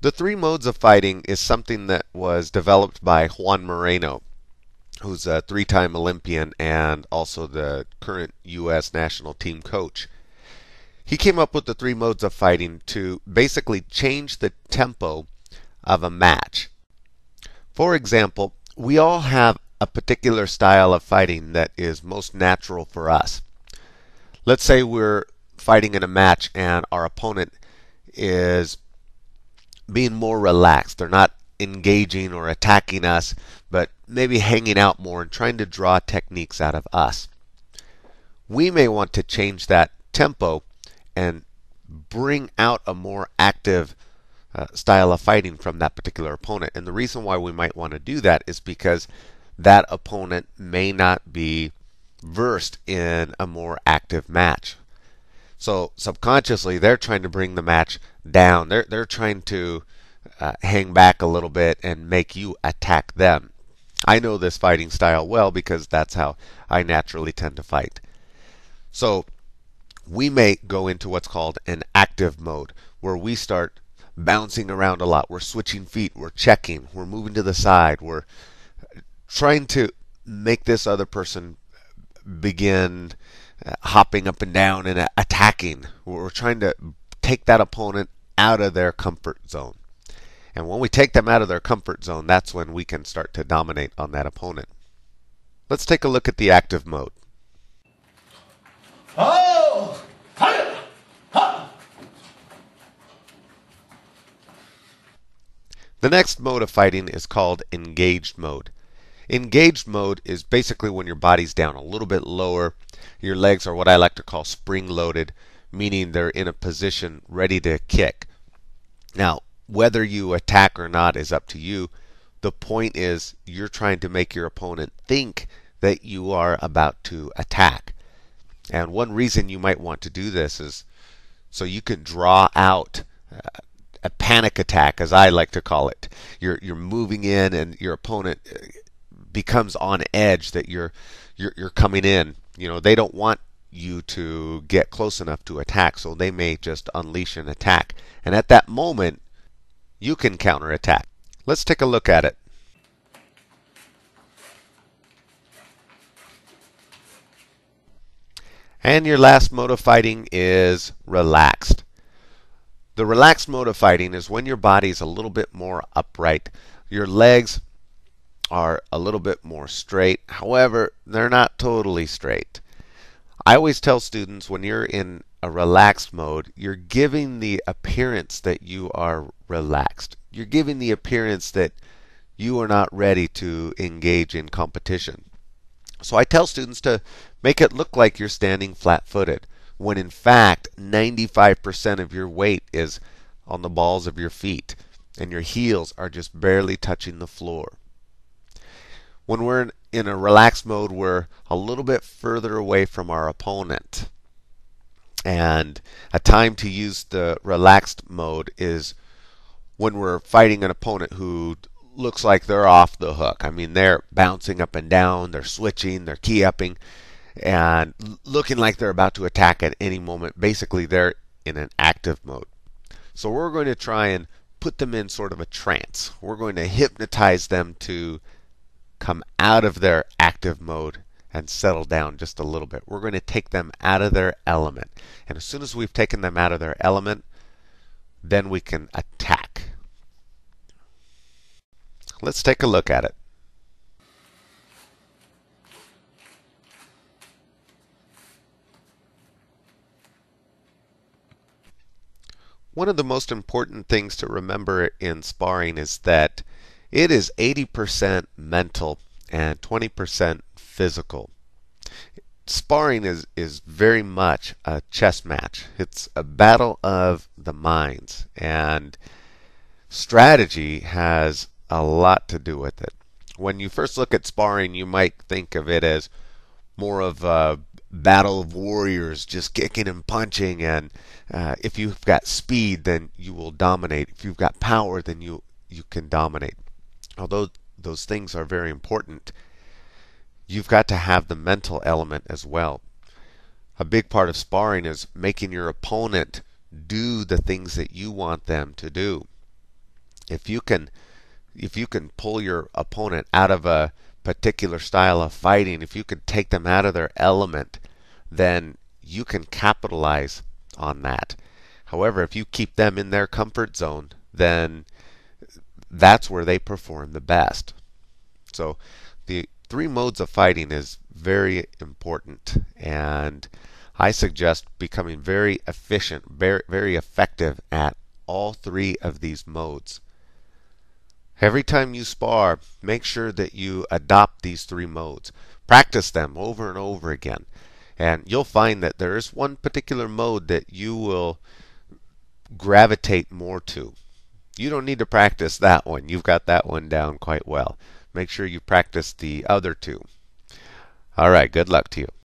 The three modes of fighting is something that was developed by Juan Moreno, who's a three-time Olympian and also the current U.S. national team coach. He came up with the three modes of fighting to basically change the tempo of a match. For example, we all have a particular style of fighting that is most natural for us. Let's say we're fighting in a match and our opponent is being more relaxed. They're not engaging or attacking us, but maybe hanging out more and trying to draw techniques out of us. We may want to change that tempo and bring out a more active style of fighting from that particular opponent. And the reason why we might want to do that is because that opponent may not be versed in a more active match. So subconsciously, they're trying to bring the match down. They're trying to hang back a little bit and make you attack them. I know this fighting style well because that's how I naturally tend to fight. So we may go into what's called an active mode, where we start bouncing around a lot. We're switching feet, we're checking, we're moving to the side, we're trying to make this other person begin hopping up and down and attacking. We're trying to take that opponent out of their comfort zone. And when we take them out of their comfort zone, that's when we can start to dominate on that opponent. Let's take a look at the active mode. Oh! Hi! Ha! The next mode of fighting is called engaged mode. Engaged mode is basically when your body's down a little bit lower. Your legs are what I like to call spring loaded, meaning they're in a position ready to kick. Now, whether you attack or not is up to you. The point is you're trying to make your opponent think that you are about to attack. And one reason you might want to do this is so you can draw out a panic attack, as I like to call it. You're moving in, and your opponent becomes on edge that you're coming in. You know, they don't want you to get close enough to attack, so they may just unleash an attack. And at that moment, you can counterattack. Let's take a look at it. And your last mode of fighting is relaxed. The relaxed mode of fighting is when your body is a little bit more upright. Your legs are a little bit more straight. However, they're not totally straight. I always tell students when you're in a relaxed mode, you're giving the appearance that you are relaxed. You're giving the appearance that you are not ready to engage in competition. So I tell students to make it look like you're standing flat-footed, when in fact 95% of your weight is on the balls of your feet, and your heels are just barely touching the floor. When we're in a relaxed mode, we're a little bit further away from our opponent. And a time to use the relaxed mode is when we're fighting an opponent who looks like they're off the hook. I mean, they're bouncing up and down, they're switching, they're key-upping, and looking like they're about to attack at any moment. Basically, they're in an active mode. So we're going to try and put them in sort of a trance. We're going to hypnotize them to come out of their active mode and settle down just a little bit. We're going to take them out of their element. And as soon as we've taken them out of their element, then we can attack. Let's take a look at it. One of the most important things to remember in sparring is that it is 80% mental and 20% physical. Sparring is very much a chess match. It's a battle of the minds, and strategy has a lot to do with it. When you first look at sparring, you might think of it as more of a battle of warriors, just kicking and punching, and if you've got speed, then you will dominate. If you've got power, then you can dominate. Although those things are very important, you've got to have the mental element as well. A big part of sparring is making your opponent do the things that you want them to do. If you can pull your opponent out of a particular style of fighting, if you can take them out of their element, then you can capitalize on that. However, if you keep them in their comfort zone, then that's where they perform the best. So the three modes of fighting is very important, and I suggest becoming very efficient, very effective at all three of these modes. Every time you spar, make sure that you adopt these three modes. Practice them over and over again. And you'll find that there is one particular mode that you will gravitate more to. You don't need to practice that one. You've got that one down quite well. Make sure you practice the other two. All right, good luck to you.